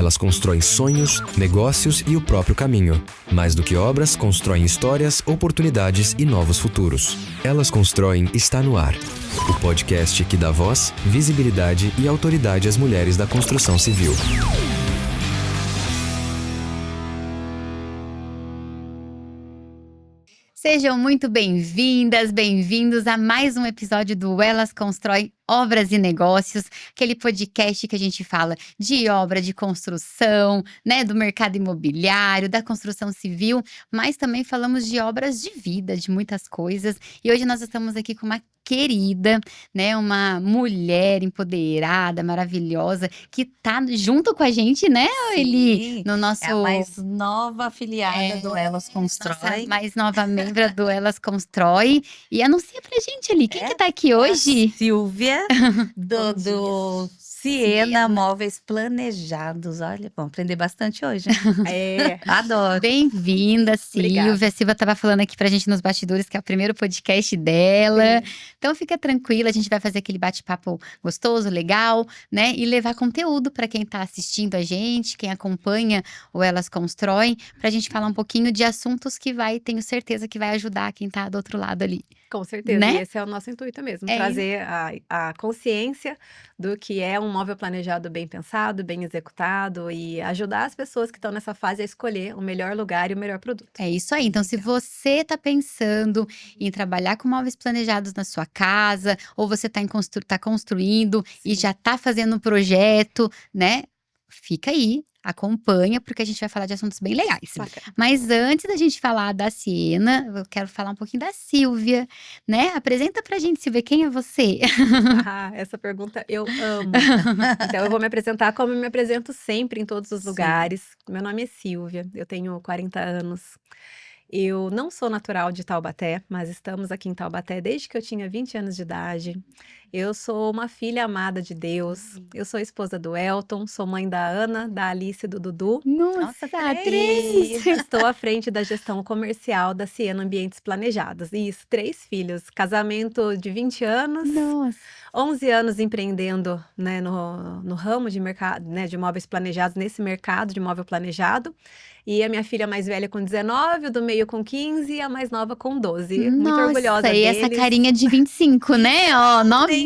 Elas constroem sonhos, negócios e o próprio caminho. Mais do que obras, constroem histórias, oportunidades e novos futuros. Elas Constroem está no ar. O podcast que dá voz, visibilidade e autoridade às mulheres da construção civil. Sejam muito bem-vindas, bem-vindos a mais um episódio do Elas Constroem Obras e Negócios, aquele podcast que a gente fala de obra, de construção, né, do mercado imobiliário, da construção civil, mas também falamos de obras de vida, de muitas coisas. E hoje nós estamos aqui com uma querida, né, uma mulher empoderada, maravilhosa, que tá junto com a gente, né, Eli? No nosso... É a mais nova afiliada do Elas Constrói. Nossa mais nova membra do Elas Constrói. E anuncia pra gente, Eli, quem que tá aqui hoje? Silvia, do Siena Móveis Planejados. Olha, vamos aprender bastante hoje. Adoro. Bem-vinda, Silvia. Obrigada. A Silvia estava falando aqui pra gente nos bastidores que é o primeiro podcast dela. Então fica tranquila, a gente vai fazer aquele bate-papo gostoso, legal, né? E levar conteúdo para quem tá assistindo a gente, quem acompanha o Elas Constroem, pra gente falar um pouquinho de assuntos que tenho certeza que vai ajudar quem tá do outro lado ali. Com certeza, Né? e esse é o nosso intuito mesmo, É trazer a consciência do que é um móvel planejado bem pensado, bem executado e ajudar as pessoas que estão nessa fase a escolher o melhor lugar e o melhor produto. É isso aí. Então, se você tá pensando em trabalhar com móveis planejados na sua casa, ou você tá construindo e já tá fazendo um projeto, né? Fica aí, acompanha, porque a gente vai falar de assuntos bem legais. Bacana. Mas antes da gente falar da Siena, eu quero falar um pouquinho da Silvia, né? Apresenta pra gente, Silvia, quem é você? Essa pergunta eu amo. Então eu vou me apresentar como eu me apresento sempre em todos os Sim. lugares. Meu nome é Silvia, eu tenho 40 anos. Eu não sou natural de Taubaté, mas estamos aqui em Taubaté desde que eu tinha 20 anos de idade. Eu sou uma filha amada de Deus. Eu sou esposa do Elton, sou mãe da Ana, da Alice e do Dudu. Nossa, três! E estou à frente da gestão comercial da Siena Ambientes Planejados. Isso, 3 filhos. Casamento de 20 anos, Nossa. 11 anos empreendendo, né, no ramo de mercado, né, de móveis planejados, nesse mercado de móvel planejado. E a minha filha mais velha com 19, o do meio com 15 e a mais nova com 12. Muito orgulhosa Nossa, e deles. essa carinha de 25, né? Ó, novinha.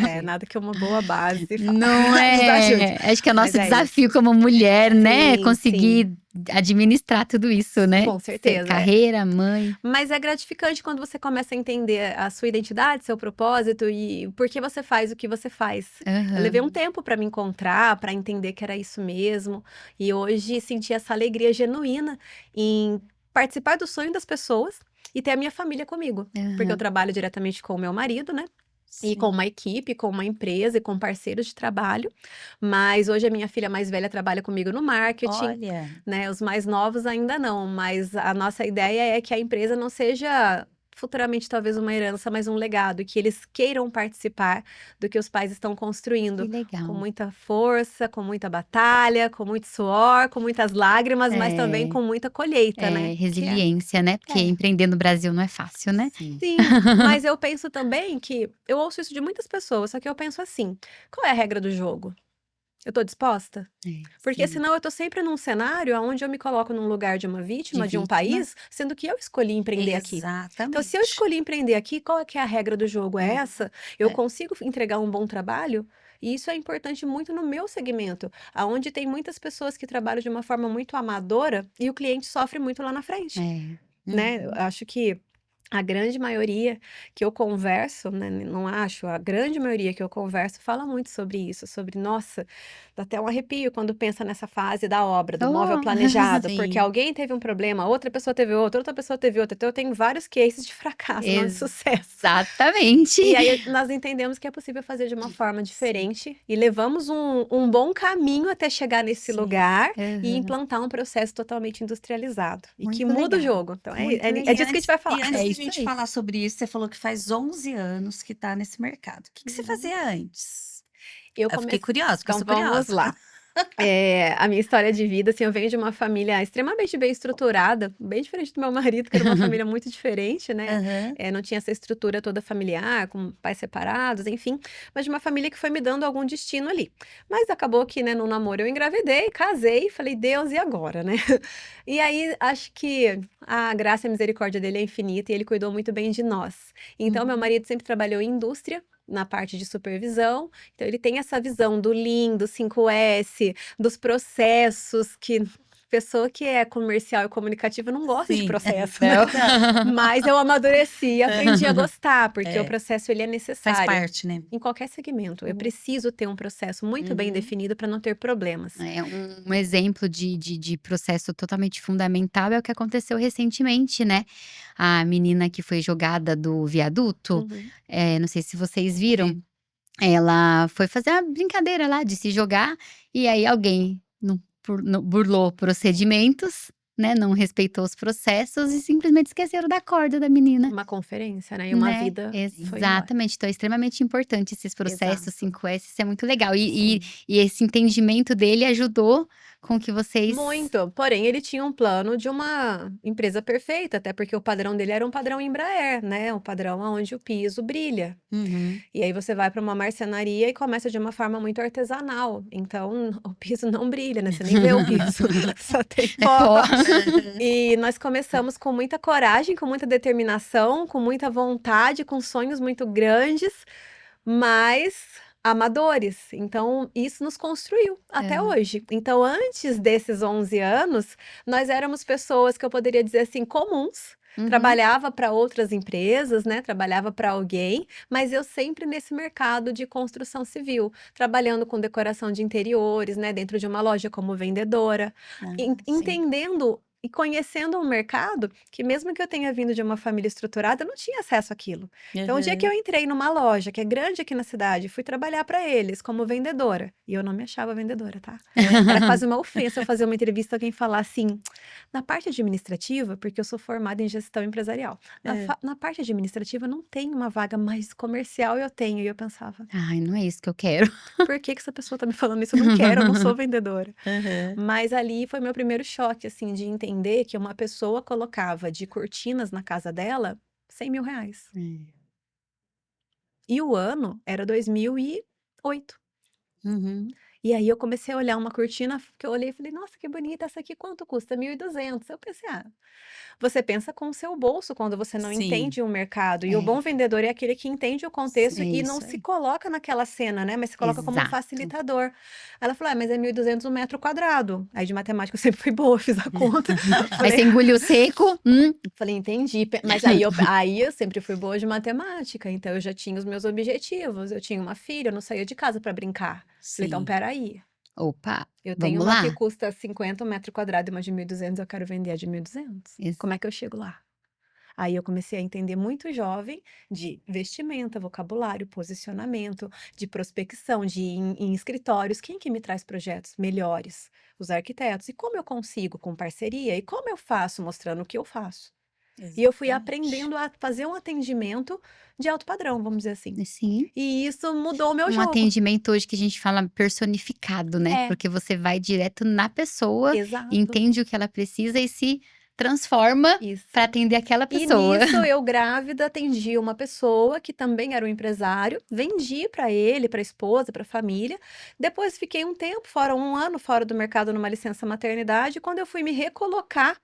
É, nada que uma boa base Não nos é? ajude. Acho que é o nosso Mas é desafio como mulher, né? Sim, Conseguir administrar tudo isso, né? Com certeza. Carreira, mãe. Mas é gratificante quando você começa a entender a sua identidade, seu propósito e por que você faz o que você faz. Eu levei um tempo para me encontrar, para entender que era isso mesmo. E hoje senti essa alegria genuína em participar do sonho das pessoas e ter a minha família comigo. Porque eu trabalho diretamente com o meu marido, né? E com uma equipe, com uma empresa e com parceiros de trabalho. Mas hoje a minha filha mais velha trabalha comigo no marketing, Olha, né? Os mais novos ainda não, mas a nossa ideia é que a empresa não seja futuramente talvez uma herança, mas um legado, que eles queiram participar do que os pais estão Que construindo. legal. Com muita força, com muita batalha, com muito suor, com muitas lágrimas, mas também É. com muita colheita, né? Resiliência, né? Porque É. empreender no Brasil não é fácil, né? sim. Sim, mas eu penso também que eu ouço isso de muitas pessoas, só que eu penso assim: qual é a regra do jogo? Eu tô disposta? Porque Sim. senão eu tô sempre num cenário onde eu me coloco num lugar de uma vítima de um vítima. país, sendo que eu escolhi empreender aqui. Exatamente. Então, se eu escolhi empreender aqui, qual é que é a regra do jogo? É essa? Eu É. consigo entregar um bom trabalho? E isso é importante muito no meu segmento, aonde tem muitas pessoas que trabalham de uma forma muito amadora e o cliente sofre muito lá na frente, né? Eu acho que a grande maioria que eu converso, né, não acho, a grande maioria que eu converso fala muito sobre isso, sobre, nossa, dá até um arrepio quando pensa nessa fase da obra, do móvel Oh, planejado, sim. porque alguém teve um problema, outra pessoa teve outro, outra pessoa teve outro. Então eu tenho vários cases de fracasso, não de sucesso. Exatamente. E aí nós entendemos que é possível fazer de uma forma diferente e levamos um bom caminho até chegar nesse Sim. lugar Aham. e implantar um processo totalmente industrializado e que Muito muda o legal. jogo. Então é Muito disso legal. que a gente vai falar. E antes É de a isso gente aí. falar sobre isso, você falou que faz 11 anos que tá nesse mercado. O que você fazia antes? Eu Eu fiquei curiosa, porque eu Então sou vamos curiosa. lá. A minha história de vida, assim, eu venho de uma família extremamente bem estruturada, bem diferente do meu marido, que era uma família muito diferente, né? Não tinha essa estrutura toda familiar, com pais separados, enfim, mas de uma família que foi me dando algum destino ali. Mas acabou que, né, no namoro eu engravidei, casei, falei, Deus, e agora, né? E aí, acho que a graça e a misericórdia dele é infinita e ele cuidou muito bem de nós. Então, meu marido sempre trabalhou em indústria, na parte de supervisão, então ele tem essa visão do Lean, do 5S, dos processos, que pessoa que é comercial e comunicativa não gosta de Sim. processo, né? Mas eu amadureci e aprendi a gostar, porque É. o processo ele é Faz necessário parte, né? em qualquer segmento. Eu preciso ter um processo muito bem Uhum. definido para não ter problemas. Um exemplo de processo totalmente fundamental é o que aconteceu recentemente, né? A menina que foi jogada do viaduto, Uhum. não sei se vocês viram, Vi. ela foi fazer a brincadeira lá de se jogar, e aí alguém não burlou procedimentos, né? Não respeitou os processos e simplesmente esqueceram da corda da menina. Uma conferência, né? E uma Né? vida foi embora. Exatamente, então é extremamente importante esses processos, Exato. 5S, isso é muito legal. E Sim. esse entendimento dele ajudou com que vocês. Muito, porém ele tinha um plano de uma empresa perfeita, até porque o padrão dele era um padrão Embraer, né? Um padrão onde o piso brilha. Uhum. E aí você vai para uma marcenaria e começa de uma forma muito artesanal. Então o piso não brilha, né? Você nem vê o piso, só tem pó. E nós começamos com muita coragem, com muita determinação, com muita vontade, com sonhos muito grandes, mas amadores. Então isso nos construiu até hoje. Então antes desses 11 anos, nós éramos pessoas que eu poderia dizer assim, comuns. Uhum. Trabalhava para outras empresas, né? Trabalhava para alguém, mas eu sempre nesse mercado de construção civil, trabalhando com decoração de interiores, né? Dentro de uma loja como vendedora, Sim. entendendo e conhecendo um mercado que mesmo que eu tenha vindo de uma família estruturada, eu não tinha acesso àquilo. Então, o dia que eu entrei numa loja que é grande aqui na cidade, fui trabalhar para eles como vendedora. E eu não me achava vendedora, tá? Era quase uma ofensa eu fazer uma entrevista e alguém falar assim, na parte administrativa, porque eu sou formada em gestão empresarial, na parte administrativa não tem uma vaga mais comercial, eu tenho. E eu pensava, Ai, não é isso que eu quero. por que essa pessoa tá me falando isso? Eu não quero, eu não sou vendedora. Uhum. Mas ali foi meu primeiro choque, assim, de entender que uma pessoa colocava de cortinas na casa dela 100 mil reais. E o ano era 2008. Uhum. E aí eu comecei a olhar uma cortina que eu olhei e falei, nossa, que bonita, essa aqui quanto custa? 1.200. Eu pensei, você pensa com o seu bolso quando você não Sim. entende o mercado. E o É. bom vendedor é aquele que entende o contexto e não Isso se aí. coloca naquela cena, né? Mas se coloca como um Exato. facilitador. Aí ela falou, mas é 1.200 um metro quadrado. Aí de matemática eu sempre fui boa, fiz a conta. Aí você engoliu seco. Falei, entendi. Mas aí eu sempre fui boa de matemática, então eu já tinha os meus objetivos. Eu tinha uma filha, eu não saía de casa para brincar. Falei, então, Sim. peraí. Opa, Eu tenho vamos uma lá. que custa 50 metros quadrados e uma de 1.200, eu quero vender a de 1.200. Isso. Como é que eu chego lá? Aí eu comecei a entender muito jovem de vestimenta, vocabulário, posicionamento, de prospecção, de ir em escritórios. Quem que me traz projetos melhores? Os arquitetos. E como eu consigo com parceria? E como eu faço mostrando o que eu faço? E eu fui aprendendo a fazer um atendimento de alto padrão, vamos dizer assim. Sim. E isso mudou o meu Um jogo. atendimento hoje que a gente fala personificado, né? É. Porque você vai direto na pessoa, Exato. entende o que ela precisa e se transforma Isso. para atender aquela E pessoa. nisso, eu grávida, atendi uma pessoa que também era um empresário, vendi para ele, para a esposa, para a família. Depois fiquei um tempo fora, um ano fora do mercado numa licença maternidade. Quando eu fui me recolocar,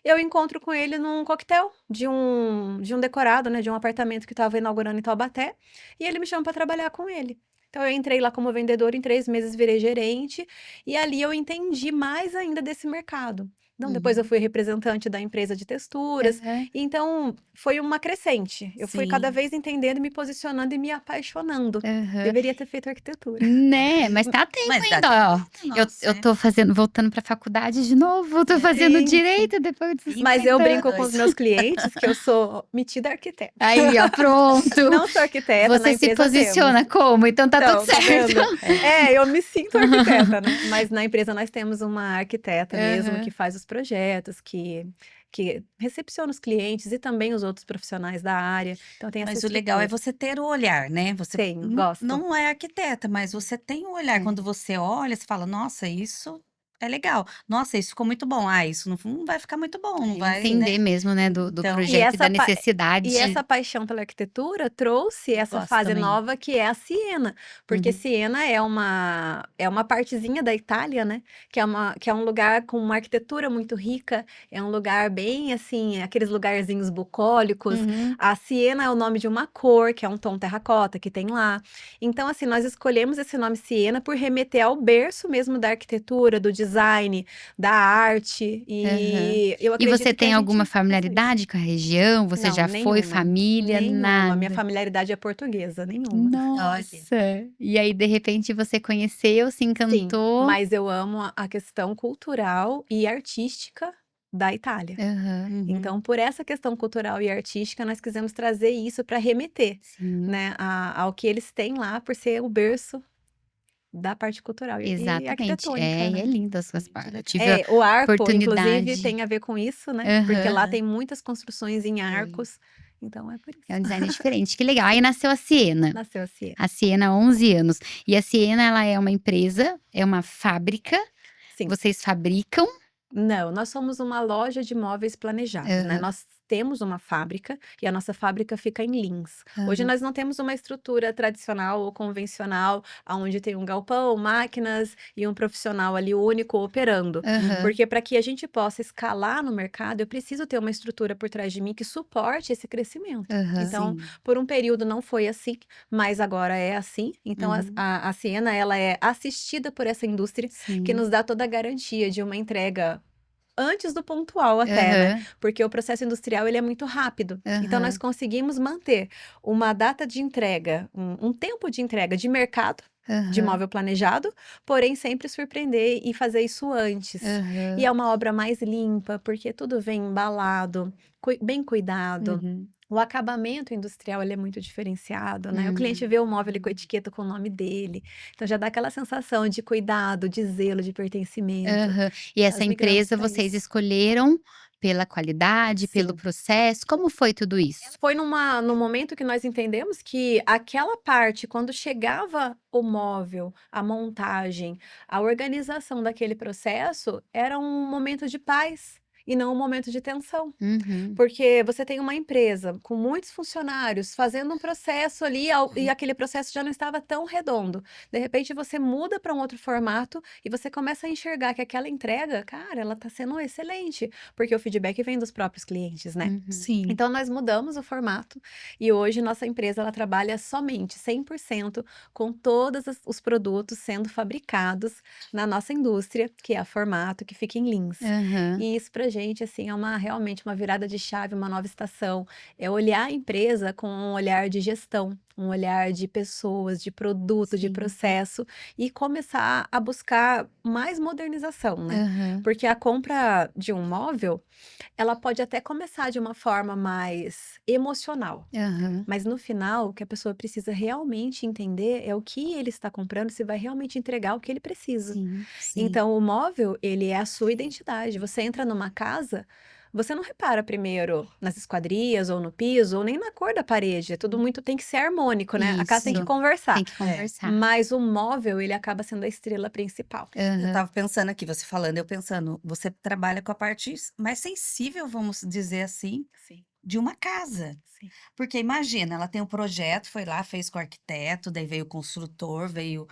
eu encontro com ele num coquetel de um decorado, né, de um apartamento que estava inaugurando em Taubaté, e ele me chama para trabalhar com ele. Então eu entrei lá como vendedora, em 3 meses virei gerente, e ali eu entendi mais ainda desse mercado. Então, depois eu fui representante da empresa de texturas. Uhum. Então, foi uma crescente. Eu fui Sim. cada vez entendendo, me posicionando e me apaixonando. Uhum. Deveria ter feito arquitetura. Né? Mas tá a tempo Mas dá ainda, ó. tempo, Eu nossa, tô voltando pra faculdade de novo, tô fazendo Sim, direito depois de Mas eu 50 brinco com anos. os meus clientes que eu sou metida arquiteta. Aí, ó, pronto. Não sou arquiteta, na Você se empresa posiciona temos. como? Então tá Então, tudo tá certo. vendo? Eu me sinto arquiteta, né? Mas na empresa nós temos uma arquiteta mesmo Uhum. que faz os projetos, que que recepciona os clientes e também os outros profissionais da área. Então tem essa Mas o legal é estrutura. você ter o olhar, né? Você Tenho, gosto. não é arquiteta, mas você tem o olhar. É. Quando você olha, você fala, nossa, isso é legal. Nossa, isso ficou muito bom. Ah, isso não vai ficar muito bom, não vai, Entender né? mesmo, né, do Então, E projeto e da essa, pa- necessidade. e essa paixão pela arquitetura trouxe essa gosto fase também. nova que é a Siena, porque Uhum. Siena é uma partezinha da Itália, né? Que é um lugar com uma arquitetura muito rica, é um lugar bem assim, aqueles lugarzinhos bucólicos. Uhum. A Siena é o nome de uma cor, que é um tom terracota que tem lá. Então, assim, nós escolhemos esse nome Siena por remeter ao berço mesmo da arquitetura, do design, da arte. Aham. E eu E você acredito que a tem alguma gente passou isso. familiaridade com a região? Você Não, já foi, nenhuma. família, Nenhuma. Minha nada? familiaridade é portuguesa, nenhuma. Olha. Nossa! E aí, de repente, você conheceu, se Sim, encantou. mas eu amo a questão cultural e artística da Itália. Aham. Uhum. Então, por essa questão cultural e artística, nós quisemos trazer isso para remeter, Sim, né, ao que eles têm lá, por ser o berço da parte cultural e exatamente. arquitetônica, E é né? lindo as suas Muito partes. Eu legal. tive a O arco, inclusive, oportunidade. tem a ver com isso, né? Porque lá Aham. tem muitas construções em arcos, então é por É um isso. design diferente. Que legal. Aí nasceu a Siena. Nasceu a Siena. A Siena há 11 anos. E a Siena, ela é uma empresa, é uma fábrica. Sim. Vocês fabricam. Não, nós somos uma loja de móveis planejados, né? Aham. Nós temos uma fábrica e a nossa fábrica fica em Lins. Hoje Aham. nós não temos uma estrutura tradicional ou convencional, onde tem um galpão, máquinas e um profissional ali único operando. Aham. Porque para que a gente possa escalar no mercado, eu preciso ter uma estrutura por trás de mim que suporte esse crescimento. Aham. Então, Sim. por um período não foi assim, mas agora é assim. Então, Uhum. a Siena, ela é assistida por essa indústria Sim. que nos dá toda a garantia de uma entrega antes do pontual até, né? Aham. Porque o processo industrial ele é muito rápido. Então nós Aham. conseguimos manter uma data de entrega, um tempo de entrega de mercado de Aham. móvel planejado, porém sempre surpreender e fazer isso antes. E é Aham. uma obra mais limpa, porque tudo vem embalado, bem cuidado. Uhum. O acabamento industrial ele é muito diferenciado, né? O Uhum. cliente vê o móvel ali com a etiqueta com o nome dele. Então já dá aquela sensação de cuidado, de zelo, de pertencimento. Aham. E essa Nós migramos empresa para vocês isso. escolheram pela qualidade, pelo Sim. processo? Como foi tudo isso? Foi no momento que nós entendemos que aquela parte, quando chegava o móvel, a montagem, a organização daquele processo, era um momento de paz e não um momento de tensão. Uhum. Porque você tem uma empresa com muitos funcionários fazendo um processo ali e aquele processo já não estava tão redondo. De repente você muda para um outro formato e você começa a enxergar que aquela entrega, cara, ela está sendo excelente, porque o feedback vem dos próprios clientes, né? Uhum. Sim. Então nós mudamos o formato e hoje nossa empresa ela trabalha somente 100% com todos os produtos sendo fabricados na nossa indústria, que é a Formato, que fica em Lins. Aham. E isso pra gente assim é realmente uma virada de chave, uma nova estação. É olhar a empresa com um olhar de gestão, um olhar de pessoas, de produto, de Sim. processo e começar a buscar mais modernização, né? Aham. Porque a compra de um móvel, ela pode até começar de uma forma mais emocional, Aham. mas no final, o que a pessoa precisa realmente entender é o que ele está comprando, se vai realmente entregar o que ele precisa. Sim. Sim. Então, o móvel, ele é a sua identidade. Você entra numa casa, você não repara primeiro nas esquadrias ou no piso ou nem na cor da parede. É tudo muito tem que ser harmônico, né? A casa tem que Isso. conversar. Tem que conversar. Mas o móvel, ele acaba sendo a estrela principal. Eu Aham. tava pensando aqui, você falando, eu pensando, você trabalha com a parte mais sensível, vamos dizer assim, Sim, de uma casa. sim. Porque imagina, ela tem um projeto, foi lá, fez com o arquiteto, daí veio o construtor, veio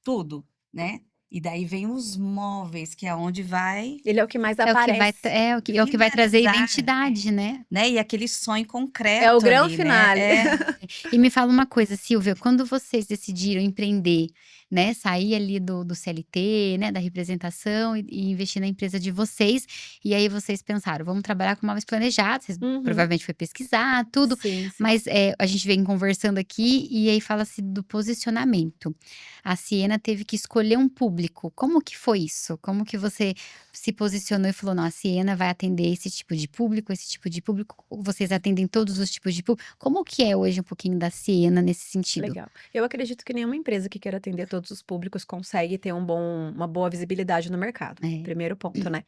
tudo, né? E daí vem os móveis, que é onde vai Ele é o que mais É o que vai, aparece. é o que vai trazer finalizar, identidade, né? né? E aquele sonho É o concreto grande ali, né? finale. E me fala uma coisa, Silvia, quando vocês decidiram empreender, né, sair ali do CLT, né, da representação e investir na empresa de vocês, e aí vocês pensaram, vamos trabalhar com móveis planejados, vocês Uhum. provavelmente foi pesquisar, tudo, Sim, sim. mas a gente vem conversando aqui e aí fala-se do posicionamento. A Siena teve que escolher um público. Como que foi isso? Como que você se posicionou e falou, não, a Siena vai atender esse tipo de público, esse tipo de público? Vocês atendem todos os tipos de público? Como que é hoje um pouquinho da Siena nesse sentido? Legal. Eu acredito que nenhuma empresa que queira atender todos os públicos consegue ter uma boa visibilidade no mercado. É. Primeiro ponto, né?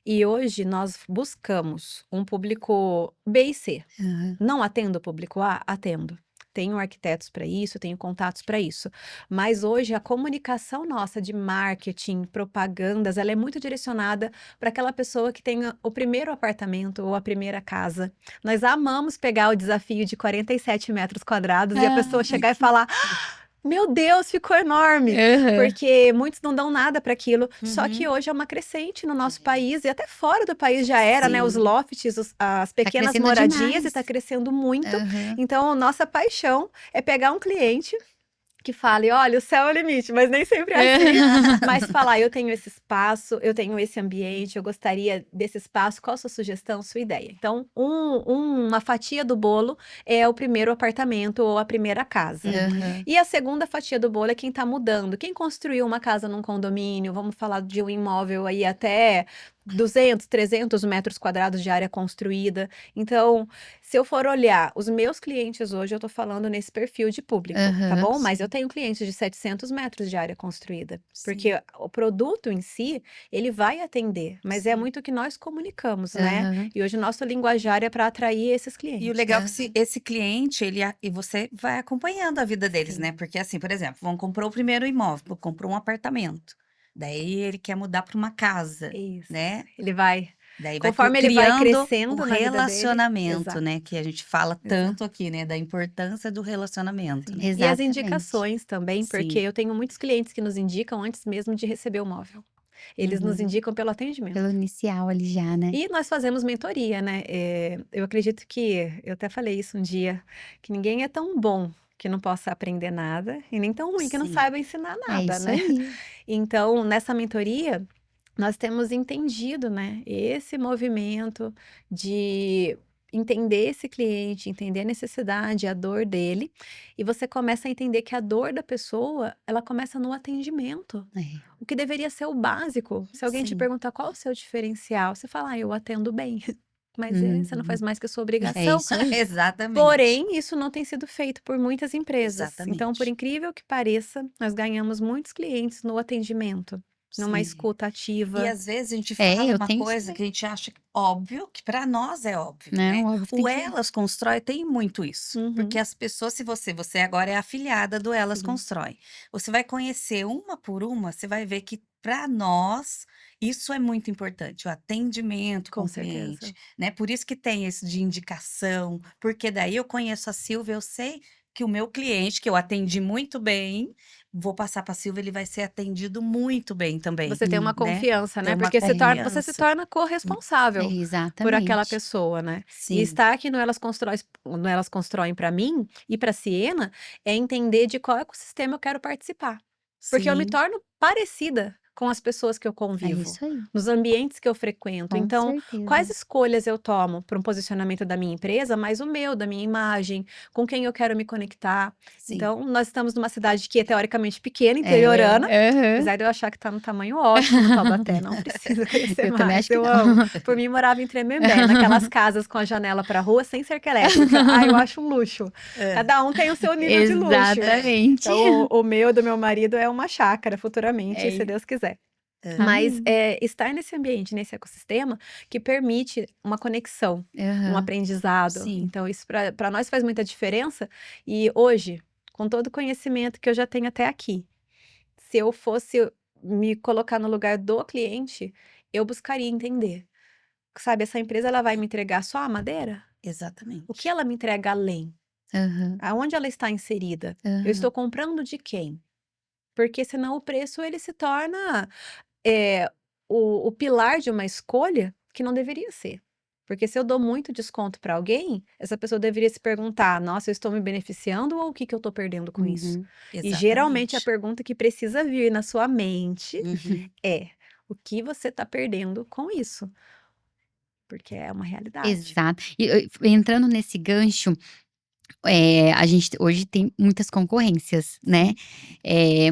E hoje nós buscamos um público B e C. Aham. Não atendo o público A? Atendo. Tenho arquitetos para isso, tenho contatos para isso. Mas hoje a comunicação nossa de marketing, propagandas, ela é muito direcionada para aquela pessoa que tenha o primeiro apartamento ou a primeira casa. Nós amamos pegar o desafio de 47 metros quadrados e a pessoa chegar e falar: meu Deus, ficou enorme! Aham. Porque muitos não dão nada para aquilo. Só que Uhum. hoje é uma crescente no nosso país e até fora do país já era, né? Os Sim. lofts, as pequenas crescendo moradias, e demais. está crescendo muito. Aham. Então, nossa paixão é pegar um cliente que fale: olha, o céu é o limite, mas nem sempre é assim. Mas falar: eu tenho esse espaço, eu tenho esse ambiente, eu gostaria desse espaço, qual a sua sugestão, sua ideia? Então, uma fatia do bolo é o primeiro apartamento ou a primeira casa. Aham. E a segunda fatia do bolo é quem está mudando. Quem construiu uma casa num condomínio, vamos falar de um imóvel aí até 200, 300 metros quadrados de área construída. Então, se eu for olhar os meus clientes hoje, eu estou falando nesse perfil de público, tá Aham. bom? Mas eu tenho clientes de 700 metros de área construída. Porque Sim. o produto em si, ele vai atender, mas é Sim. muito o que nós comunicamos, né? Aham. E hoje o nosso linguajar é para atrair esses E o clientes. legal é que esse cliente, e você vai acompanhando a vida deles, Sim. né? Porque assim, por exemplo, comprou o primeiro imóvel, comprou um apartamento. Daí ele quer mudar para uma casa, Isso. né? Ele vai, Daí conforme ele vai criando o crescendo na vida dele. relacionamento, Exato. né? Que a gente fala Exato. tanto aqui, né? Da importância do relacionamento, Sim. né? E as Exatamente. indicações também, porque Sim. eu tenho muitos clientes que nos indicam antes mesmo de receber o móvel. Eles nos Uhum. indicam pelo atendimento. Pelo inicial ali já, né? E nós fazemos mentoria, né? Eu acredito que, eu até falei isso um dia, que ninguém é tão bom que não possa aprender nada, e nem tão ruim que não Sim. saiba ensinar É nada, isso né? aí. Então, nessa mentoria, nós temos entendido, né, esse movimento de entender esse cliente, entender a necessidade, a dor dele, e você começa a entender que a dor da pessoa, ela começa no atendimento, É. o que deveria ser o básico. Se alguém te Sim. perguntar qual é o seu diferencial, você fala: eu atendo bem. Mas você não faz Uhum. mais que a sua É obrigação. isso aí. Exatamente. Porém, isso não tem sido feito por muitas empresas. Então, por Exatamente. incrível que pareça, nós ganhamos muitos clientes no atendimento, numa Sim. escuta E ativa. às vezes a gente É, fala eu uma tenho coisa também. que a gente acha óbvio, que para nós é óbvio, né? Não, óbvio que tem O que ser. Elas Constrói tem muito isso, porque Uhum, as pessoas, se você agora é afiliada do Elas sim, Constrói, você vai conhecer uma por uma, você vai ver que para nós isso é muito importante, o atendimento com com o cliente, certeza. né? Por isso que tem esse de indicação, porque daí eu conheço a Silvia, eu sei que o meu cliente, que eu atendi muito bem, vou passar para a Silvia, ele vai ser atendido muito bem também, Você tem uma né? confiança, Tem né? uma Porque você se confiança. torna corresponsável por aquela Exatamente. pessoa, né? E Sim, estar aqui no Elas Constroem para mim e para a Siena é entender de qual ecossistema eu quero participar. Porque eu me sim, torno parecida com as pessoas que eu É convivo, isso aí. nos ambientes que eu frequento. Com Então, quais certeza. escolhas eu tomo para um posicionamento da minha empresa, mas o meu, da minha imagem, com quem eu quero me conectar. sim. Então, nós estamos numa cidade que é teoricamente pequena, É, interiorana, aham. apesar de eu achar que tá no tamanho ótimo no Taubaté, não precisa crescer Eu também mais, acho que eu não. amo. Por mim, morava em Tremembé, naquelas casas com a janela pra rua, sem cerca elétrica. Ah, eu acho um luxo. É. Cada um tem o seu nível de luxo. Exatamente. Então, o meu, do meu marido, é uma chácara futuramente, É se isso. Deus quiser. É. Mas Amém. estar nesse ambiente, nesse ecossistema, que permite uma conexão, um Aham. aprendizado. Sim. Então, isso para nós faz muita diferença. E hoje, com todo o conhecimento que eu já tenho até aqui, se eu fosse me colocar no lugar do cliente, eu buscaria entender. Sabe, essa empresa ela vai me entregar só a madeira? O que Exatamente. ela me entrega além? Aham. Aonde ela está inserida? Eu Aham. estou comprando de quem? Porque senão o preço ele se torna é, o pilar de uma escolha que não deveria ser. Porque se eu dou muito desconto para alguém, essa pessoa deveria se perguntar: nossa, eu estou me beneficiando ou o que que eu estou perdendo com isso? Uhum. E geralmente a Exatamente. pergunta que precisa vir na sua mente Uhum. é: o que você está perdendo com isso? Porque é uma realidade. Exato. E entrando nesse gancho, A gente hoje tem muitas concorrências, né?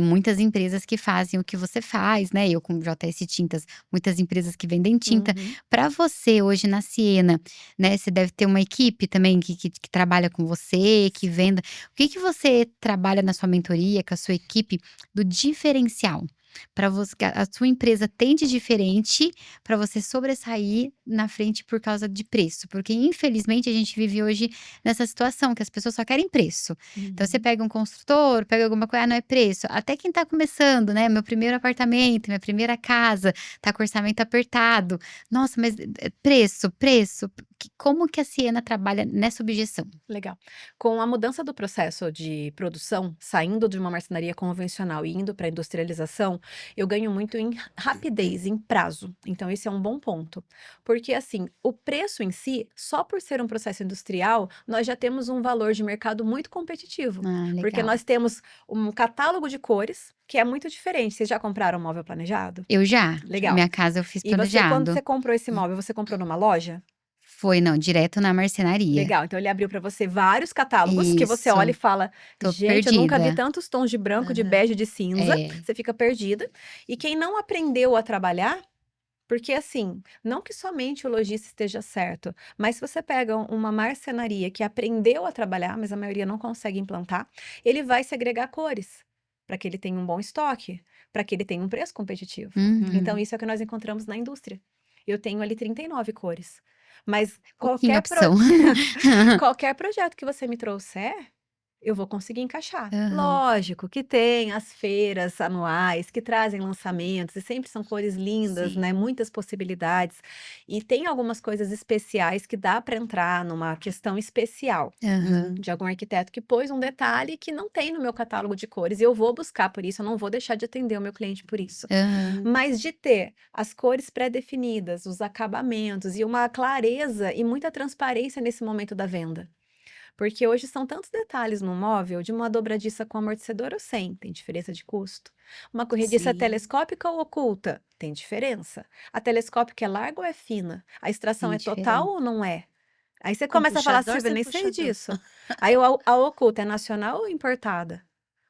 Muitas empresas que fazem o que você faz, né? Eu com JS Tintas, muitas empresas que vendem tinta. Uhum. Para você hoje na Siena, né? Você deve ter uma equipe também que trabalha com você, que venda. O que que você trabalha na sua mentoria, com a sua equipe, do diferencial? Para você, que a sua empresa tem de diferente para você sobressair na frente por causa de preço. Porque, infelizmente, a gente vive hoje nessa situação que as pessoas só querem preço. Então você Uhum. pega um construtor, pega alguma coisa, não é preço. Até quem tá começando, né? Meu primeiro apartamento, minha primeira casa, tá com orçamento apertado. Nossa, mas preço. Como que a Siena trabalha nessa objeção? Legal. Com a mudança do processo de produção, saindo de uma marcenaria convencional e indo para a industrialização, eu ganho muito em rapidez, em prazo. Então, esse é um bom ponto. Porque, assim, o preço em si, só por ser um processo industrial, nós já temos um valor de mercado muito competitivo. Ah, Porque legal. nós temos um catálogo de cores que é muito diferente. Vocês já compraram um móvel planejado? Eu já. Legal. Minha casa eu fiz E você, quando planejado. você comprou esse móvel, você comprou numa loja? Foi, não, direto na marcenaria. Legal, então ele abriu para você vários catálogos que você olha e Isso. fala: Tô "Gente, eu nunca vi perdida. tantos tons de branco, de Aham. bege, de cinza", É. você fica perdida. E quem não aprendeu a trabalhar, porque assim, não que somente o lojista esteja certo, mas se você pega uma marcenaria que aprendeu a trabalhar, mas a maioria não consegue implantar, ele vai segregar cores, para que ele tenha um bom estoque, para que ele tenha um preço competitivo. Então Uhum. isso é o que nós encontramos na indústria. Eu tenho ali 39 cores, mas Pouquinha qualquer opção. qualquer projeto que você me trouxer, eu vou conseguir encaixar. Aham. Lógico que tem as feiras anuais que trazem lançamentos e sempre são cores lindas, Sim. né? Muitas possibilidades. E tem algumas coisas especiais que dá para entrar numa questão especial Aham. de algum arquiteto que pôs um detalhe que não tem no meu catálogo de cores e eu vou buscar por isso, eu não vou deixar de atender o meu cliente por isso. Aham. Mas de ter as cores pré-definidas, os acabamentos e uma clareza e muita transparência nesse momento da venda. Porque hoje são tantos detalhes no móvel, de uma dobradiça com amortecedor ou sem, tem diferença de custo. Uma corrediça Sim. telescópica ou oculta, tem diferença. A telescópica é larga ou é fina? A extração Tem é total diferença. ou não é? Aí você Com começa a falar, puxador, Silvia, eu sem nem sei puxador. disso. Aí a oculta é nacional ou importada?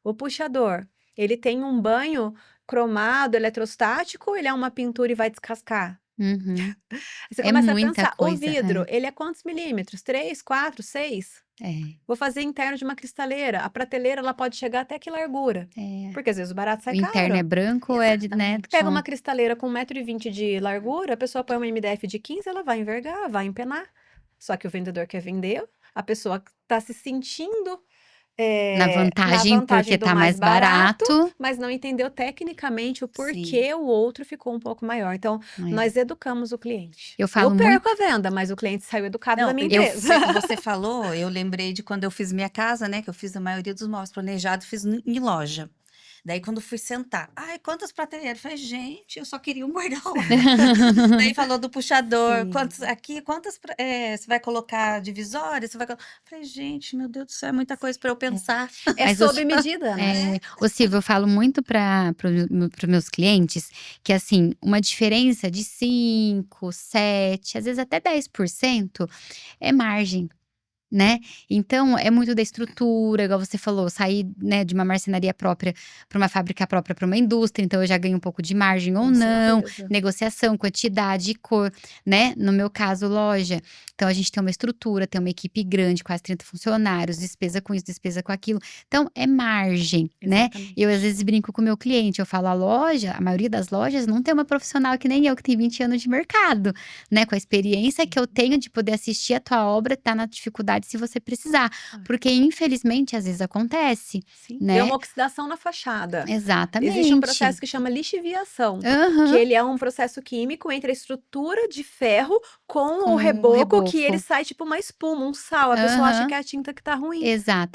O puxador, ele tem um banho cromado, eletrostático, ou ele é uma pintura e vai descascar? Uhum. Aí você É começa a muita pensar, o coisa. vidro, ele é quantos milímetros? 3, 4, 6? É. Vou fazer interno de uma cristaleira. A prateleira, ela pode chegar até que largura? É. Porque às vezes o barato O sai interno é caro. branco ou é de, né? Exatamente. Pega uma cristaleira com 1,20 m de largura, a pessoa põe uma MDF de 15, ela vai envergar, vai empenar. Só que o vendedor quer vender, a pessoa está se sentindo Na na vantagem, vantagem porque do tá mais mais barato. mas não entendeu tecnicamente o Sim. porquê o outro ficou um pouco maior. Então, É. nós educamos o cliente. Eu Eu falo perco muito. a venda, mas o cliente saiu educado da Não, minha e empresa. você falou, eu lembrei de quando eu fiz minha casa, né? Que eu fiz a maioria dos móveis planejados, fiz em loja. Daí, quando fui sentar, ai, quantas prateleiras? Falei, gente, eu só queria um guarda-roupa. Daí falou do puxador, Sim. quantas você vai colocar divisórias? Você vai... Falei, gente, meu Deus do céu, é muita coisa para eu pensar. É Mas sob medida, né? Ô Silvia, eu falo muito para os meus clientes que, assim, uma diferença de 5, 7, às vezes até 10% é margem. Né? Então, é muito da estrutura, igual você falou, sair, né, de uma marcenaria própria para uma fábrica própria para uma indústria, então eu já ganho um pouco de margem ou Com não, certeza. negociação, quantidade e cor, né? No meu caso, loja. Então, a gente tem uma estrutura, tem uma equipe grande, quase 30 funcionários, despesa com isso, despesa com aquilo. Então, é margem, né? Exatamente. Eu, às vezes, brinco com o meu cliente, eu falo, a loja, a maioria das lojas não tem uma profissional que nem eu, que tem 20 anos de mercado, né? Com a experiência que eu tenho de poder assistir a tua obra, tá na dificuldade se você precisar. Porque, infelizmente, às vezes acontece, Sim. né? Deu uma oxidação na fachada. Exatamente. Existe um processo que chama lixiviação, que Aham. ele é um processo químico entre a estrutura de ferro com Com o o reboco, que ele reboco. sai tipo uma espuma, um sal. A pessoa acha Aham. que é a tinta que tá ruim.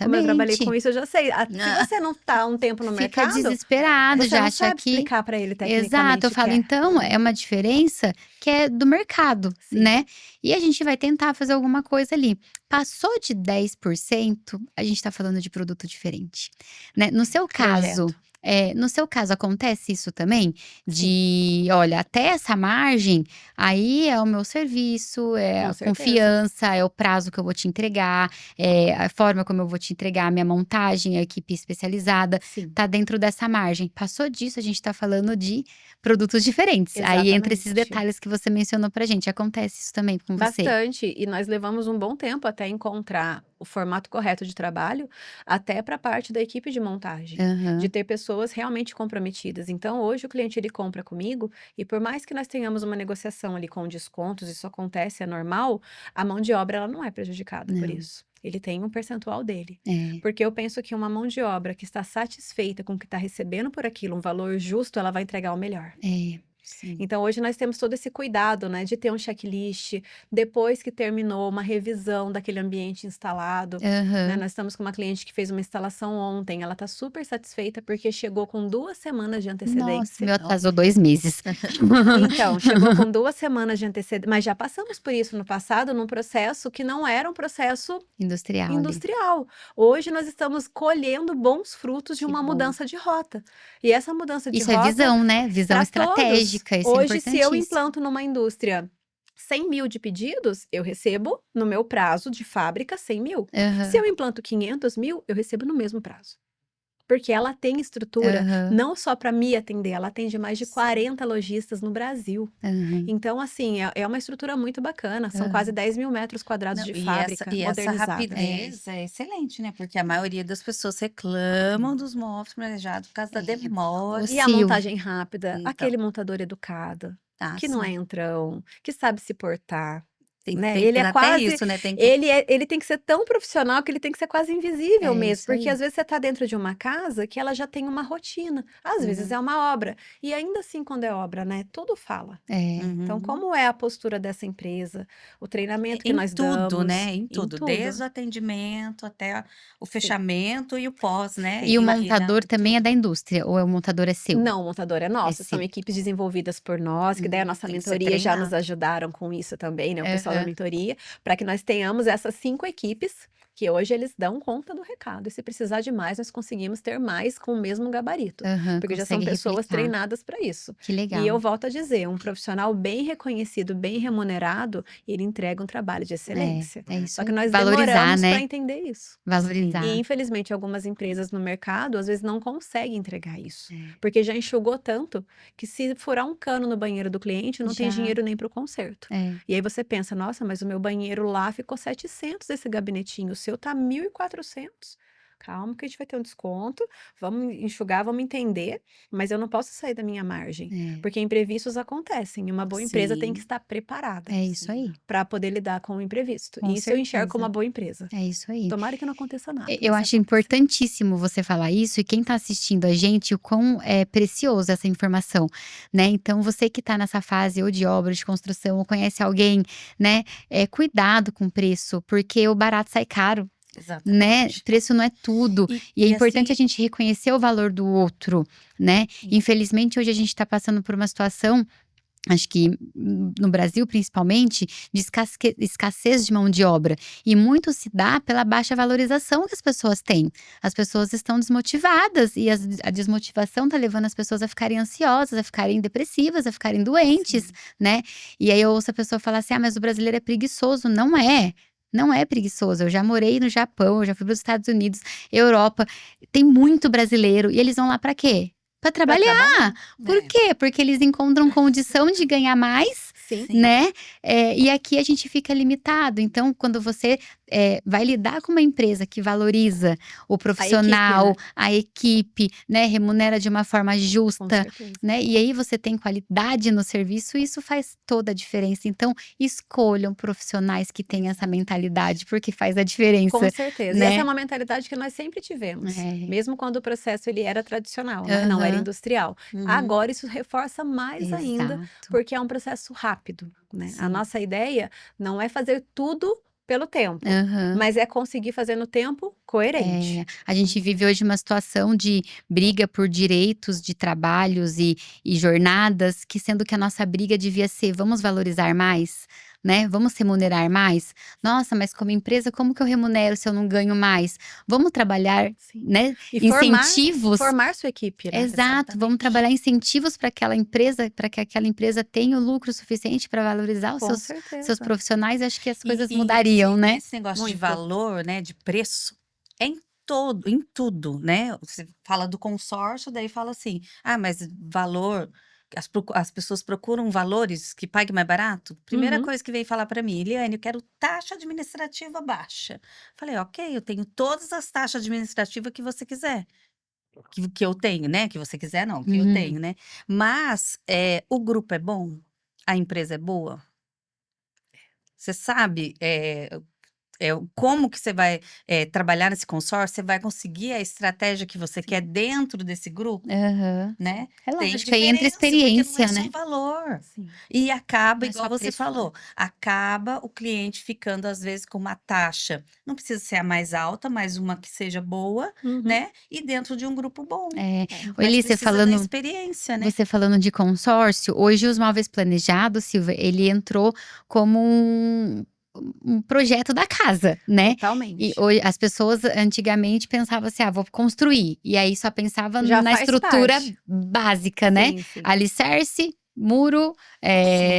Como eu trabalhei Exatamente. com isso, eu já sei. Se você não tá há um tempo no Fica mercado, desesperado, você já não acha sabe que. explicar para ele Exato, tecnicamente eu o que falo, é. então, é uma diferença que é do mercado, Sim. né? E a gente vai tentar fazer alguma coisa ali. Passou de 10%, a gente tá falando de produto diferente, né? No seu caso, Projeto. no seu caso, acontece isso também? De, olha, até essa margem, aí é o meu serviço, é Com a certeza. confiança, é o prazo que eu vou te entregar, é a forma como eu vou te entregar, a minha montagem, a equipe especializada, Sim. tá dentro dessa margem. Passou disso, a gente tá falando de produtos diferentes. Aí, entre esses Exatamente. detalhes que você mencionou pra gente, acontece isso também com você? Bastante. E nós levamos um bom tempo até encontrar o formato correto de trabalho, até para a parte da equipe de montagem, de Aham. ter pessoas realmente comprometidas. Então, hoje o cliente ele compra comigo e por mais que nós tenhamos uma negociação ali com descontos, isso acontece, é normal, a mão de obra ela não é prejudicada por Não. isso. Ele tem um percentual dele. É, Porque eu penso que uma mão de obra que está satisfeita com o que está recebendo por aquilo, um valor justo, ela vai entregar o melhor. sim. Então, hoje nós temos todo esse cuidado, né, de ter um checklist, depois que terminou, uma revisão daquele ambiente instalado, né? Aham. Nós estamos com uma cliente que fez uma instalação ontem, ela está super satisfeita porque chegou com 2 semanas de Nossa, antecedência. meu atrasou 2 meses. Então, chegou com 2 semanas de antecedência, mas já passamos por isso no passado, num processo que não era um processo Industrial ali. industrial. Hoje nós estamos colhendo bons frutos de Que uma bom. mudança de rota. E essa mudança de Isso é rota visão, né? Visão para todos. estratégica, isso é Hoje, se eu importantíssimo. implanto numa indústria 100.000 de pedidos, eu recebo no meu prazo de fábrica 100.000. Se Aham, eu implanto 500.000, eu recebo no mesmo prazo. Porque ela tem estrutura aham, não só para me atender, ela atende mais de Sim. 40 lojistas no Brasil. aham, Então, assim, é uma estrutura muito bacana. São quase 10.000 metros quadrados Não, de e fábrica essa modernizada. rapidez é excelente, né? Porque a maioria das pessoas reclamam dos móveis planejados por causa da É, demora. o E a Sil. montagem rápida, Então, aquele montador educado, tá, que não é sim. entrão, que sabe se portar, Tem, né? tem Ele é até quase, isso, né? Tem que. ele tem que ser tão profissional que ele tem que ser quase invisível É mesmo, isso aí. porque às vezes você tá dentro de uma casa que ela já tem uma rotina, às vezes Uhum, é uma obra, e ainda assim quando é obra, né? Tudo fala. É, Então, uhum. como é a postura dessa empresa, o treinamento que Em nós tudo, damos, né? Em em tudo, tudo. desde o atendimento até o Sim. fechamento e o pós, né? E o E montador também é da indústria, ou o montador é seu? Não, o montador é nosso, são seu. equipes desenvolvidas por nós, que daí a nossa tem que ser mentoria já nos treinado. ajudaram com isso também, né? O pessoal da Aham, mentoria, para que nós tenhamos essas 5 equipes, que hoje eles dão conta do recado. E se precisar de mais, nós conseguimos ter mais com o mesmo gabarito, aham, porque já são consegue pessoas replicar. treinadas para isso. Que E legal. eu volto a dizer, um profissional bem reconhecido, bem remunerado, ele entrega um trabalho de excelência. É isso Só que aí. nós Valorizar, demoramos para né? entender isso. E Valorizar. infelizmente algumas empresas no mercado às vezes não conseguem entregar isso, É. porque já enxugou tanto que se furar um cano no banheiro do cliente não tem Já. dinheiro nem para o conserto. É. E aí você pensa, nossa, mas o meu banheiro lá ficou 700 esse gabinetinho, o seu tá 1.400. Calma que a gente vai ter um desconto, vamos enxugar, vamos entender, mas eu não posso sair da minha margem, É. porque imprevistos acontecem e uma boa empresa tem que Sim, estar preparada É isso aí. para poder lidar com o imprevisto. Com E isso eu enxergo como certeza. uma boa empresa. É isso aí. Tomara que não aconteça nada, Eu mas acho acontecer. importantíssimo você falar isso e quem tá assistindo a gente, o quão é precioso essa informação, né? Então, você que tá nessa fase ou de obra, de construção, ou conhece alguém, né? Cuidado com o preço, porque o barato sai caro, né? exatamente. Preço não é tudo. E é importante a assim, gente reconhecer o valor do outro, né? sim. Infelizmente, hoje a gente tá passando por uma situação. Acho que no Brasil, principalmente, de escassez de mão de obra. E muito se dá pela baixa valorização que as pessoas têm. As pessoas estão desmotivadas e a desmotivação tá levando as pessoas a ficarem ansiosas, a ficarem depressivas, a ficarem doentes, Sim. né? E aí eu ouço a pessoa falar assim: ah, mas o brasileiro é preguiçoso. Não é. Não é preguiçoso. Eu já morei no Japão, eu já fui para os Estados Unidos, Europa. Tem muito brasileiro. E eles vão lá para quê? Para Pra trabalhar. Por É, quê? Porque eles encontram condição de ganhar mais, Sim. sim. né? E aqui a gente fica limitado. Então, quando você vai lidar com uma empresa que valoriza o profissional, a equipe, né? Remunera de uma forma Com justa, certeza. né? E aí você tem qualidade no serviço, isso faz toda a diferença. Então, escolham profissionais que têm essa mentalidade, porque faz a diferença. Com certeza. E né? essa é uma mentalidade que nós sempre tivemos. É. Mesmo quando o processo ele era tradicional, né? Não era Aham. industrial. Uhum. Agora isso reforça mais ainda, Exato. porque é um processo rápido, né? A Sim. nossa ideia não é fazer tudo pelo tempo, Aham. mas é conseguir fazer no tempo coerente. A gente vive hoje uma situação de briga por direitos de trabalhos e jornadas, que sendo que a nossa briga devia ser: vamos valorizar mais, né? Vamos remunerar mais? Nossa, mas como empresa, como que eu remunero se eu não ganho mais? Vamos trabalhar, Sim. né? E Incentivos. formar sua equipe, né? Exato, vamos Exatamente. trabalhar incentivos para aquela empresa, para que aquela empresa tenha o lucro suficiente para valorizar os Com seus certeza. profissionais. Acho que as coisas E mudariam, né? esse negócio de Muito. valor, né, de preço, é em tudo, né? Você fala do consórcio, daí fala assim, mas valor, as pessoas procuram valores que paguem mais barato. Primeira Uhum. coisa que veio falar para mim, Eliane, eu quero taxa administrativa baixa. Falei, ok, eu tenho todas as taxas administrativas que você quiser. Que eu tenho, né? Que você quiser, não, que eu Uhum. tenho, né? Mas o grupo é bom? A empresa é boa? Você sabe como que você vai trabalhar nesse consórcio? Você vai conseguir a estratégia que você quer dentro desse grupo, Aham. né? É Tem lógico, aí entra diferença, porque não é experiência, só né? valor. Sim. E acaba, Não é igual só você preço, né? falou, acaba o cliente ficando, às vezes, com uma taxa. Não precisa ser a mais alta, mas uma que seja boa, Uhum. né? E dentro de um grupo bom. É. Mas Eli, precisa da experiência, né? você falando de consórcio, hoje os móveis planejados, Silvia, ele entrou como um projeto da casa, né? E Totalmente. hoje, as pessoas antigamente pensavam assim, vou construir. E aí só pensava Já na faz estrutura parte. básica, né? Sim, sim. Alicerce, muro,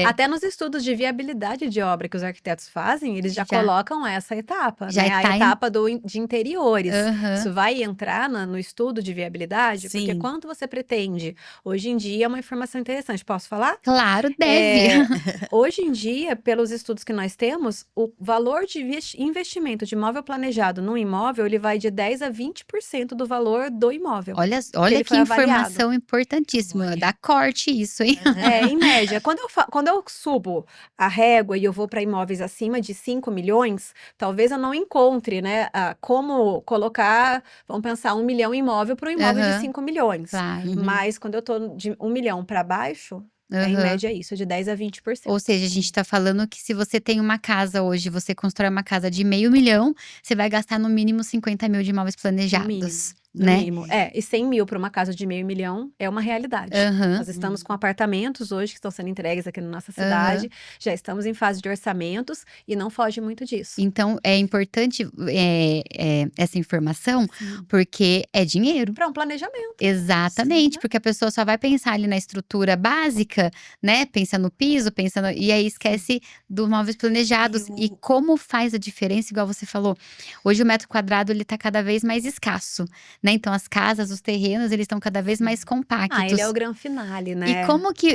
Até nos estudos de viabilidade de obra que os arquitetos fazem, eles já Já. colocam essa etapa, Já né? A tá em- etapa de interiores. Aham. Isso vai entrar no estudo de viabilidade, porque Sim. quanto você pretende? Hoje em dia é uma informação interessante. Posso falar? Claro, deve. Hoje em dia, pelos estudos que nós temos, o valor de investimento de imóvel planejado num imóvel, ele vai de 10 a 20% do valor do imóvel. Olha ele que foi avaliado. informação importantíssima. Olha. Dá corte isso, hein? Em média, quando eu subo a régua e eu vou para imóveis acima de 5 milhões, talvez eu não encontre, né, como colocar, vamos pensar, 1 milhão em imóvel para um imóvel de Aham. 5 milhões. Claro. Uhum. Mas quando eu tô de 1 milhão para baixo, em Aham. média isso, de 10 a 20%. Ou seja, a gente tá falando que se você tem uma casa hoje, você constrói uma casa de $500 mil, você vai gastar no mínimo 50 mil de imóveis planejados, No né? mínimo. E 100 mil para uma casa de meio milhão é uma realidade. Aham. Nós estamos com apartamentos hoje que estão sendo entregues aqui na nossa cidade, já estamos em fase de orçamentos e não foge muito disso. Então, é importante essa informação, Sim. porque é dinheiro. Para um planejamento. Exatamente, Sim. porque a pessoa só vai pensar ali na estrutura básica, né? Pensa no piso, e aí esquece dos móveis planejados. E como faz a diferença, igual você falou. Hoje o metro quadrado ele tá cada vez mais escasso, né? Então as casas, os terrenos, eles estão cada vez mais compactos. Ele é o grande finale, né?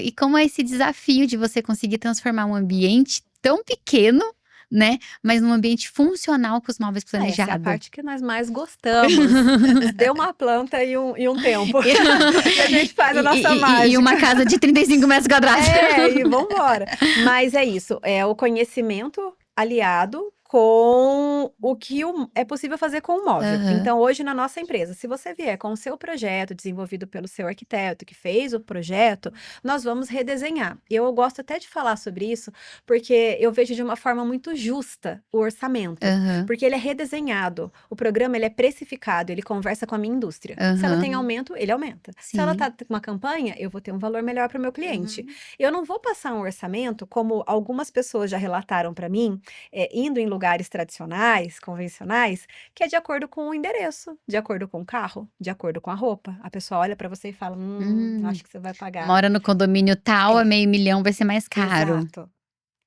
E como é esse desafio de você conseguir transformar um ambiente tão pequeno, né? Mas num ambiente funcional com os móveis Essa é a planejados. parte que nós mais gostamos. Nos dê uma planta e um tempo. E a gente faz a nossa mágica. E uma casa de 35 metros quadrados. E vambora. Mas é isso, é o conhecimento aliado com o que é possível fazer com o móvel. Aham. Então, hoje na nossa empresa, se você vier com o seu projeto desenvolvido pelo seu arquiteto, que fez o projeto, nós vamos redesenhar. E eu gosto até de falar sobre isso, porque eu vejo de uma forma muito justa o orçamento. Aham. Porque ele é redesenhado. O programa, ele é precificado, ele conversa com a minha indústria. Se ela Aham. tem aumento, ele aumenta. Se ela Sim. tá com uma campanha, eu vou ter um valor melhor para o meu cliente. Eu não vou passar um orçamento, como algumas pessoas já relataram para mim, indo em lugares tradicionais, convencionais, que é de acordo com o endereço, de acordo com o carro, de acordo com a roupa. A pessoa olha para você e fala, acho que você vai pagar. Mora no condomínio tal, a $500 mil vai ser mais caro. Exato.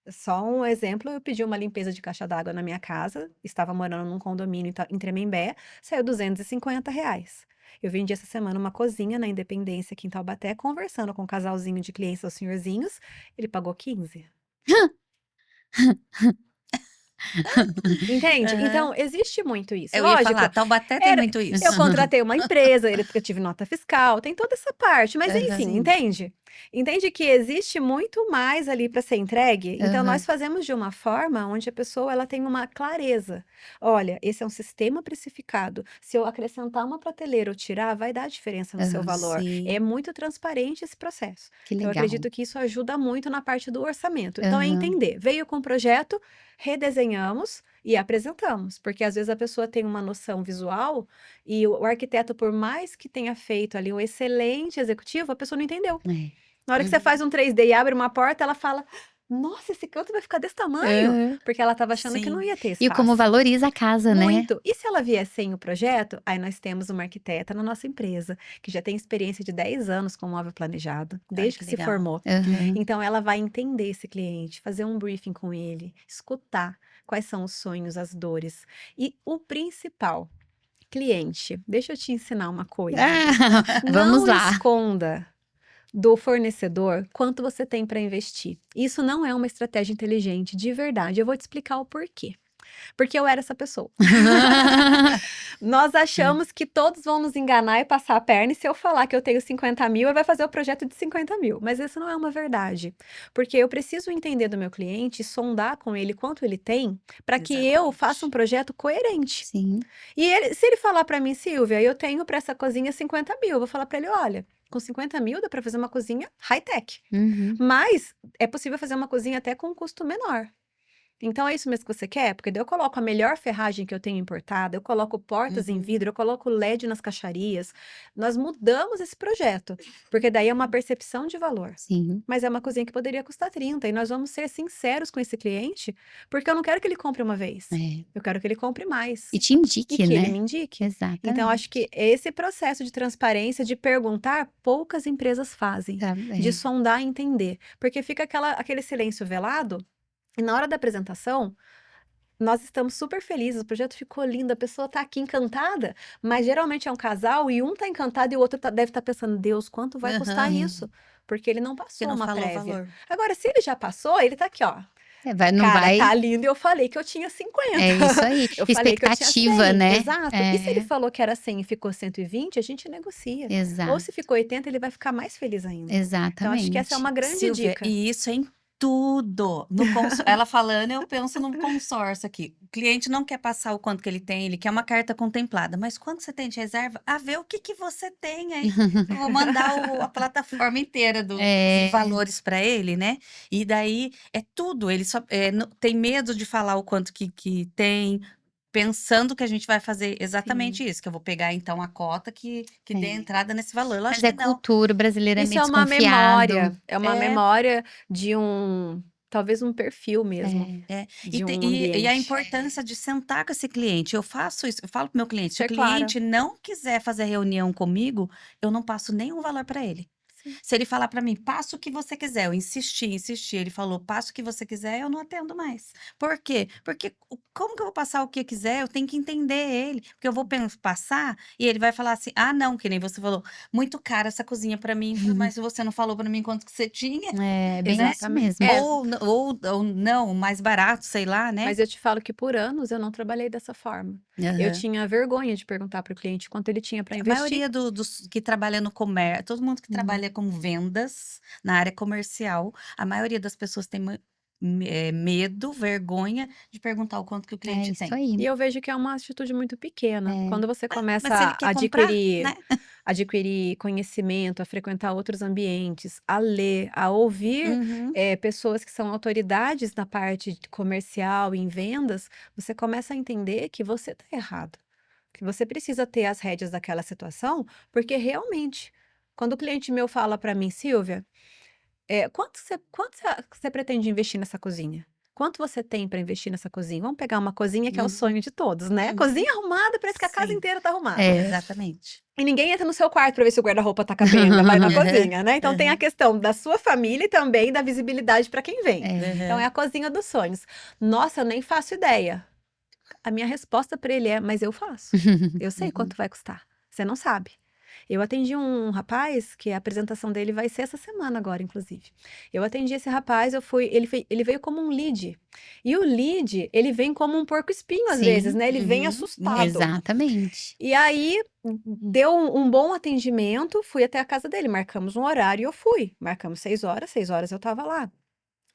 Só um exemplo, eu pedi uma limpeza de caixa d'água na minha casa, estava morando num condomínio em Tremembé, saiu R$ 250. Eu vendi essa semana uma cozinha na Independência aqui em Taubaté, conversando com um casalzinho de clientes, os senhorzinhos, ele pagou 15. Entende? Então, existe muito isso. Eu ia Lógico, falar, Taubaté tem muito isso. eu contratei uma empresa, eu tive nota fiscal, tem toda essa parte, mas enfim, Sim. entende? Entende que existe muito mais ali para ser entregue? Então, nós fazemos de uma forma onde a pessoa ela tem uma clareza. Olha, esse é um sistema precificado. Se eu acrescentar uma prateleira ou tirar, vai dar diferença no seu valor. Sim. É muito transparente esse processo. Que Então, eu legal. acredito que isso ajuda muito na parte do orçamento. Então, é Aham. entender. Veio com o projeto, redesenhamos e apresentamos. Porque às vezes a pessoa tem uma noção visual e o arquiteto, por mais que tenha feito ali um excelente executivo, a pessoa não entendeu. É. Na hora que você faz um 3D e abre uma porta, ela fala: nossa, esse canto vai ficar desse tamanho. Aham. Porque ela estava achando que Sim. não ia ter E espaço. como valoriza a casa, né? Muito. E se ela vier sem o projeto, aí nós temos uma arquiteta na nossa empresa, que já tem experiência de 10 anos com móvel planejado, desde que que se legal. formou. Aham. Então, ela vai entender esse cliente, fazer um briefing com ele, escutar quais são os sonhos, as dores. E o principal, cliente, deixa eu te ensinar uma coisa. Vamos Não lá. esconda do fornecedor quanto você tem para investir. Isso não é uma estratégia inteligente, de verdade. Eu vou te explicar o porquê. Porque eu era essa pessoa. Nós achamos que todos vão nos enganar e passar a perna, e se eu falar que eu tenho 50 mil, ele vai fazer o projeto de 50 mil. Mas isso não é uma verdade. Porque eu preciso entender do meu cliente e sondar com ele quanto ele tem, para que eu Exatamente. faça um projeto coerente. Sim. E se ele falar para mim, Silvia, eu tenho para essa cozinha 50 mil, eu vou falar para ele, olha, com 50 mil dá para fazer uma cozinha high-tech. Uhum. Mas é possível fazer uma cozinha até com um custo menor. Então é isso mesmo que você quer? Porque daí eu coloco a melhor ferragem que eu tenho importada, eu coloco portas em Uhum. vidro, eu coloco LED nas caixarias. Nós mudamos esse projeto, porque daí é uma percepção de valor. Sim. Mas é uma cozinha que poderia custar 30, e nós vamos ser sinceros com esse cliente, porque eu não quero que ele compre uma vez. É. Eu quero que ele compre mais. E te E indique, que ele né? me indique. Exatamente. Então, acho que esse processo de transparência, de perguntar, poucas empresas fazem. Tá, De é. sondar e entender. Porque fica aquele silêncio velado, e na hora da apresentação, nós estamos super felizes, o projeto ficou lindo, a pessoa tá aqui encantada, mas geralmente é um casal e um tá encantado e o outro deve estar pensando, Deus, quanto vai custar Aham. isso? Porque ele não Que passou não uma falou o prévia. valor. Agora, se ele já passou, ele tá aqui, ó. Não Cara, vai. tá lindo e eu falei que eu tinha 50. É isso aí. Eu falei que eu tinha Expectativa, 100. né? Exato. E se ele É. falou que era 100 e ficou 120, a gente negocia. Ou Exato. se ficou 80, ele vai ficar mais feliz ainda. Então, acho que essa é Exatamente. uma grande Silvia, dica. e isso é em tudo. Ela falando, eu penso num consórcio aqui. O cliente não quer passar o quanto que ele tem, ele quer uma carta contemplada. Mas quanto você tem de reserva? A ver o que que você tem aí. Eu vou mandar a plataforma inteira de É. valores para ele, né? E daí é tudo. Ele só tem medo de falar o quanto que tem, pensando que a gente vai fazer exatamente isso, que eu vou pegar então a cota que dê É. entrada nesse valor. Eu Mas acho é que não. cultura, o brasileiro é Isso meio é uma desconfiado. memória. É uma É. memória de talvez um perfil mesmo, É. de um E a ambiente. importância de sentar com esse cliente. Eu faço isso, eu falo pro meu cliente, se o Ser clara. cliente não quiser fazer reunião comigo, eu não passo nenhum valor para ele. Sim. Se ele falar para mim, passa o que você quiser, eu insisti, ele falou, passa o que você quiser, eu não atendo mais. Por quê? Porque como que eu vou passar o que eu quiser? Eu tenho que entender ele, porque eu vou passar e ele vai falar assim, ah, não, que nem você falou, muito cara essa cozinha para mim, mas você não falou para mim quanto que você tinha. É bem isso Exatamente. mesmo. É. Ou não, mais barato, sei lá, né? Mas eu te falo que por anos eu não trabalhei dessa forma. Eu Aham. tinha vergonha de perguntar para o cliente quanto ele tinha para A investir. maioria dos que trabalha no comércio, todo mundo que trabalha com vendas na área comercial, a maioria das pessoas tem medo, vergonha de perguntar o quanto que o É cliente isso tem. aí. E eu vejo que é uma atitude muito pequena. É. Quando você Mas se começa ele a quer comprar, né? adquirir conhecimento, a frequentar outros ambientes, a ler, a ouvir Uhum. pessoas que são autoridades na parte comercial e em vendas, você começa a entender que você está errado. Que você precisa ter as rédeas daquela situação, porque realmente, quando o cliente meu fala para mim, Silvia, quanto você pretende investir nessa cozinha? Quanto você tem para investir nessa cozinha? Vamos pegar uma cozinha que é o Uhum. sonho de todos, né? Uhum. Cozinha arrumada, parece que a casa Sim. inteira tá arrumada. É. Exatamente. E ninguém entra no seu quarto para ver se o guarda-roupa tá capenga, vai na Uhum. cozinha, né? Então tem a Uhum. questão da sua família e também da visibilidade para quem vem. É. Então é a cozinha dos sonhos. Nossa, eu nem faço ideia. A minha resposta para ele é, mas eu faço. Eu sei Uhum. quanto vai custar. Você não sabe. Eu atendi um rapaz que a apresentação dele vai ser essa semana agora, inclusive. Eu atendi esse rapaz, ele veio como um lead. E o lead, ele vem como um porco-espinho às Sim. vezes, né? Ele vem Uhum. assustado. Exatamente. E aí, deu um bom atendimento, fui até a casa dele, marcamos um horário e eu fui. Marcamos 6 horas eu tava lá.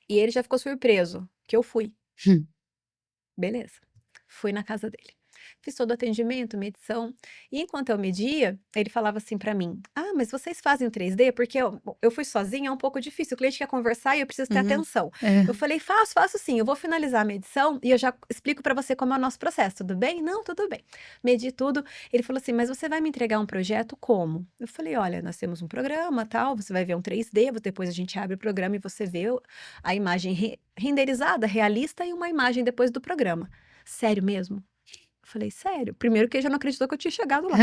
E ele já ficou surpreso que eu fui. Hum. Beleza. Fui na casa dele. Fiz todo o atendimento, medição. E enquanto eu media, ele falava assim pra mim: Ah, mas vocês fazem o 3D? Porque eu fui sozinha, é um pouco difícil. O cliente quer conversar e eu preciso ter Uhum. atenção. Eu falei: faço sim. Eu vou finalizar a medição e eu já explico pra você como é o nosso processo. Tudo bem? Não, tudo bem. Medi tudo. Ele falou assim: Mas você vai me entregar um projeto como? Eu falei: Olha, nós temos um programa, tal. Você vai ver um 3D. Depois a gente abre o programa e você vê a imagem renderizada, realista e uma imagem depois do programa. Sério mesmo? Eu falei, sério? Primeiro que ele já não acreditou que eu tinha chegado lá.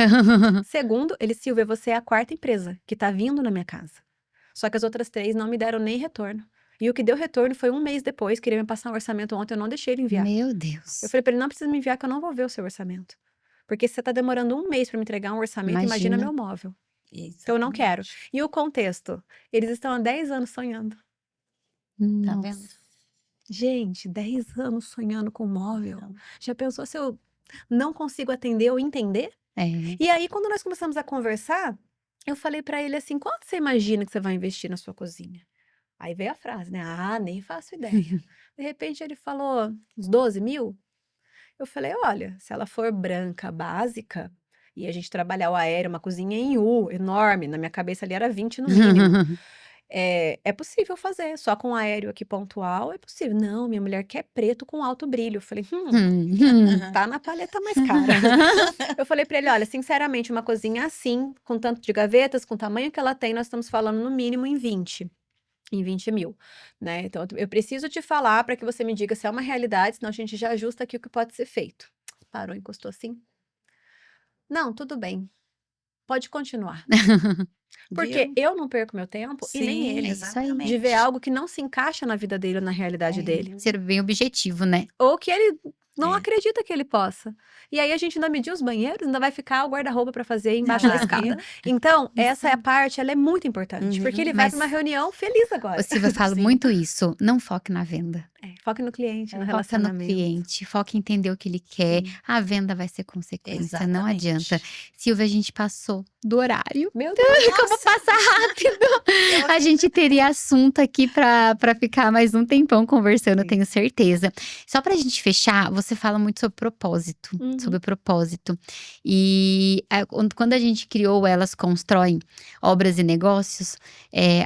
Segundo, ele, Silvia, você é a 4ª empresa que tá vindo na minha casa. Só que as outras 3 não me deram nem retorno. E o que deu retorno foi 1 mês depois, queria me passar um orçamento ontem, eu não deixei ele enviar. Meu Deus. Eu falei pra ele, não precisa me enviar que eu não vou ver o seu orçamento. Porque se você tá demorando 1 mês pra me entregar um orçamento, imagina meu móvel. Então eu não quero. E o contexto? Eles estão há 10 anos sonhando. Tá Nossa. vendo? Gente, 10 anos sonhando com móvel. Então, Já pensou se eu não consigo atender ou entender? É. E aí, quando nós começamos a conversar, eu falei pra ele assim: quanto você imagina que você vai investir na sua cozinha? Aí veio a frase, né? Ah, nem faço ideia. De repente ele falou: uns 12 mil? Eu falei: olha, se ela for branca, básica, e a gente trabalhar o aéreo, uma cozinha em U, enorme, na minha cabeça ali era 20 no mínimo. É possível fazer, só com aéreo aqui pontual é possível. Não, minha mulher quer preto com alto brilho. Eu falei, tá na paleta mais cara. Eu falei pra ele, olha, sinceramente, uma cozinha assim, com tanto de gavetas, com o tamanho que ela tem, nós estamos falando no mínimo em 20 mil, né? Então, eu preciso te falar para que você me diga se é uma realidade, senão a gente já ajusta aqui o que pode ser feito. Parou, encostou assim. Não, tudo bem. Pode continuar. Porque viu? eu não perco meu tempo e nem Sim, ele. É isso aí. exatamente. De ver algo que não se encaixa na vida dele ou na realidade dele. Ser bem objetivo, né? Ou que ele não É. acredita que ele possa. E aí a gente ainda mediu os banheiros, ainda vai ficar o guarda-roupa para fazer embaixo da Ah, escada. viu? Então, essa é a parte, ela é muito importante. Uhum. Porque ele vai Mas- para uma reunião feliz agora. O Silvia fala Sim. muito isso. Não foque na venda. Foque no cliente, no Foca no relacionamento. cliente, foca em entender o que ele quer. Sim. A venda vai ser consequência, não Exatamente. adianta. Silvia, a gente passou do horário. Meu Deus, Como passa rápido! A gente teria assunto aqui pra ficar mais um tempão conversando, eu Sim. tenho certeza. Só pra gente fechar, você fala muito sobre propósito. Uhum. Sobre propósito. E quando a gente criou Elas Constroem Obras e Negócios,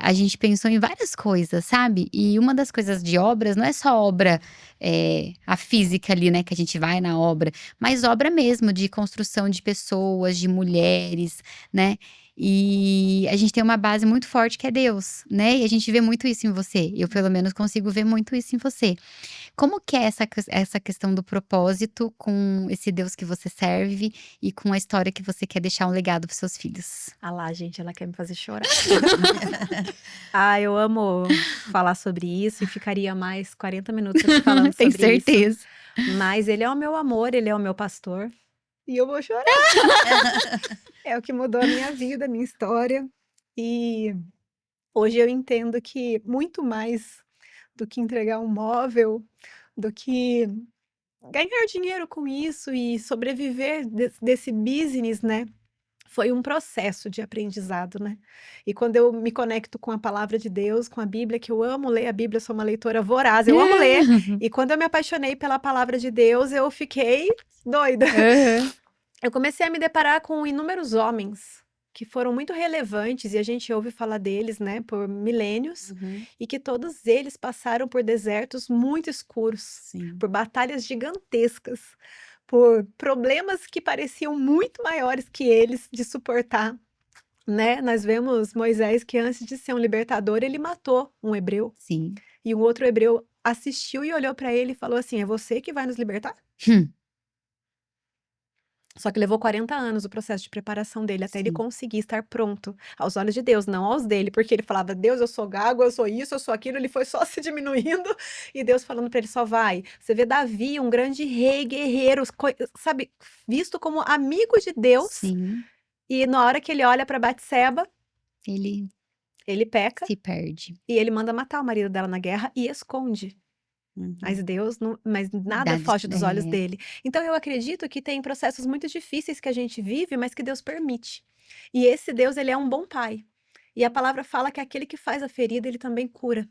a gente pensou em várias coisas, sabe? E uma das coisas de obras não é só obra, a física ali, né? Que a gente vai na obra, mas obra mesmo de construção de pessoas, de mulheres, né? E a gente tem uma base muito forte que é Deus, né? E a gente vê muito isso em você. Eu, pelo menos, consigo ver muito isso em você. Como que é essa questão do propósito com esse Deus que você serve e com a história que você quer deixar um legado para seus filhos? Ah lá, gente, ela quer me fazer chorar. Eu amo falar sobre isso e ficaria mais 40 minutos aqui falando Tenho sobre isso. certeza. Mas ele é o meu amor, ele é o meu pastor. E eu vou chorar. É o que mudou a minha vida, a minha história. E hoje eu entendo que muito mais do que entregar um móvel, do que ganhar dinheiro com isso e sobreviver desse business, né? Foi um processo de aprendizado, né? E quando eu me conecto com a palavra de Deus, com a Bíblia, que eu amo ler a Bíblia, sou uma leitora voraz, eu amo ler. E quando eu me apaixonei pela palavra de Deus, eu fiquei doida. Uhum. Eu comecei a me deparar com inúmeros homens que foram muito relevantes e a gente ouve falar deles, né, por milênios, Uhum. e que todos eles passaram por desertos muito escuros, Sim. por batalhas gigantescas, por problemas que pareciam muito maiores que eles de suportar, né? Nós vemos Moisés que antes de ser um libertador, ele matou um hebreu, Sim. e um outro hebreu assistiu e olhou para ele e falou assim: "É você que vai nos libertar?" Só que levou 40 anos o processo de preparação dele, até ele Sim. conseguir estar pronto aos olhos de Deus, não aos dele, porque ele falava: "Deus, eu sou gago, eu sou isso, eu sou aquilo", ele foi só se diminuindo, e Deus falando para ele: "Só vai". Você vê Davi, um grande rei, guerreiro, sabe, visto como amigo de Deus, Sim. e na hora que ele olha para Batseba, Ele ele peca, se perde. e ele manda matar o marido dela na guerra e esconde. Uhum. Mas nada Dá-lhe- foge dos olhos é. dele. Então eu acredito que tem processos muito difíceis que a gente vive, mas que Deus permite. E esse Deus, ele é um bom pai. E a palavra fala que aquele que faz a ferida, ele também cura.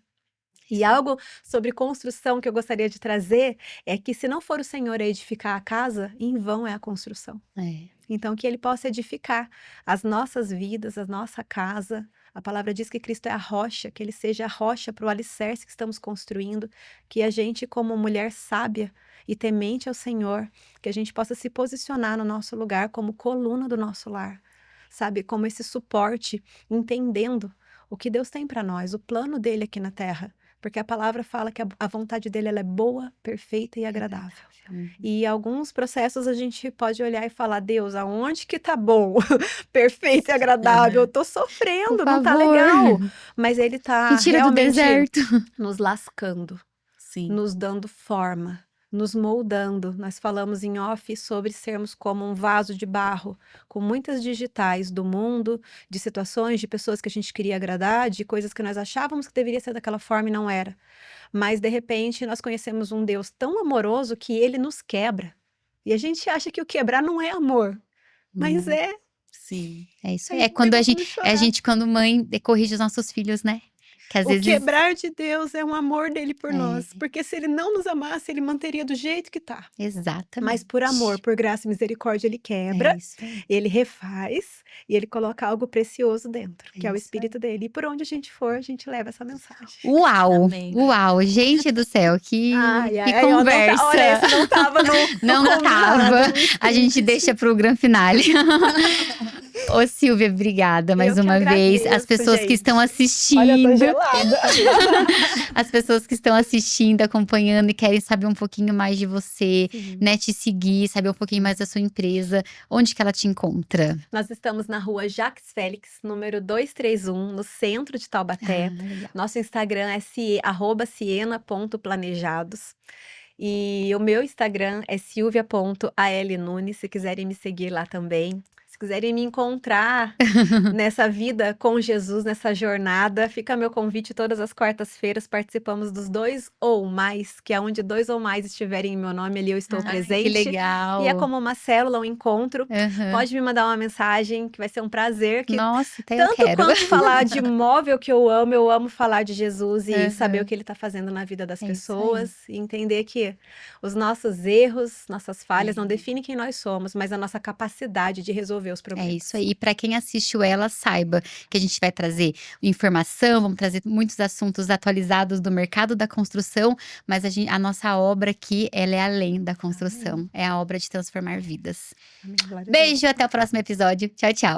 E algo sobre construção que eu gostaria de trazer é que se não for o Senhor a edificar a casa, em vão é a construção. É. Então, que Ele possa edificar as nossas vidas, a nossa casa. A palavra diz que Cristo é a rocha, que Ele seja a rocha para o alicerce que estamos construindo, que a gente, como mulher sábia e temente ao Senhor, que a gente possa se posicionar no nosso lugar como coluna do nosso lar, sabe? Como esse suporte, entendendo o que Deus tem para nós, o plano dele aqui na terra. Porque a palavra fala que a vontade dele ela é boa, perfeita e agradável. E alguns processos a gente pode olhar e falar, Deus, aonde que tá bom, perfeito e agradável? Eu tô sofrendo, Por não tá favor. legal. Mas ele tá Me tira do realmente deserto. nos lascando, Sim. nos dando forma, nos moldando. Nós falamos em off sobre sermos como um vaso de barro, com muitas digitais do mundo, de situações, de pessoas que a gente queria agradar, de coisas que nós achávamos que deveria ser daquela forma e não era. Mas, de repente, nós conhecemos um Deus tão amoroso que ele nos quebra. E a gente acha que o quebrar não é amor, mas é. Sim. É isso aí. Aí É quando tem a como gente, chorar. quando mãe corrige os nossos filhos, né? Que às O vezes. quebrar de Deus é um amor dele por É. nós. Porque se ele não nos amasse, ele manteria do jeito que tá. Exatamente. Mas por amor, por graça e misericórdia, ele quebra, É isso aí. ele refaz e ele coloca algo precioso dentro, que é o Isso aí. Espírito dele. E por onde a gente for, a gente leva essa mensagem. Uau! Amém. Uau! Gente do céu, que ó, conversa! olha, esse não tava no Não combinado, tava. no A gente script. deixa pro grande finale. Ô, Silvia, obrigada mais Eu que uma vez. As agradeço, pessoas que estão gente. assistindo. Olha, eu tô gelada. As pessoas que estão assistindo, acompanhando e querem saber um pouquinho mais de você, Sim. né? Te seguir, saber um pouquinho mais da sua empresa. Onde que ela te encontra? Nós estamos na rua Jacques Félix, número 231, no centro de Taubaté. legal. Nosso Instagram é @siena.planejados. E o meu Instagram é silvia.alnunes, se quiserem me seguir lá também. Se quiserem me encontrar nessa vida com Jesus, nessa jornada, fica meu convite todas as quartas-feiras. Participamos dos 2 ou mais, que é onde 2 ou mais estiverem em meu nome, ali eu estou presente. Que legal. E é como uma célula, um encontro. Aham. Pode me mandar uma mensagem, que vai ser um prazer. Que Nossa, até eu tanto quero. quanto falar de imóvel que eu amo falar de Jesus e Aham. saber o que ele está fazendo na vida das É isso pessoas e entender que os nossos erros, nossas falhas não definem quem nós somos, mas a nossa capacidade de resolver os É problemas. isso aí. E para quem assistiu ela, saiba que a gente vai trazer informação, vamos trazer muitos assuntos atualizados do mercado da construção, mas a nossa obra aqui, ela é além da construção. É a obra de transformar vidas. Amém. Glória a Deus. Beijo, até o próximo episódio. Tchau, tchau.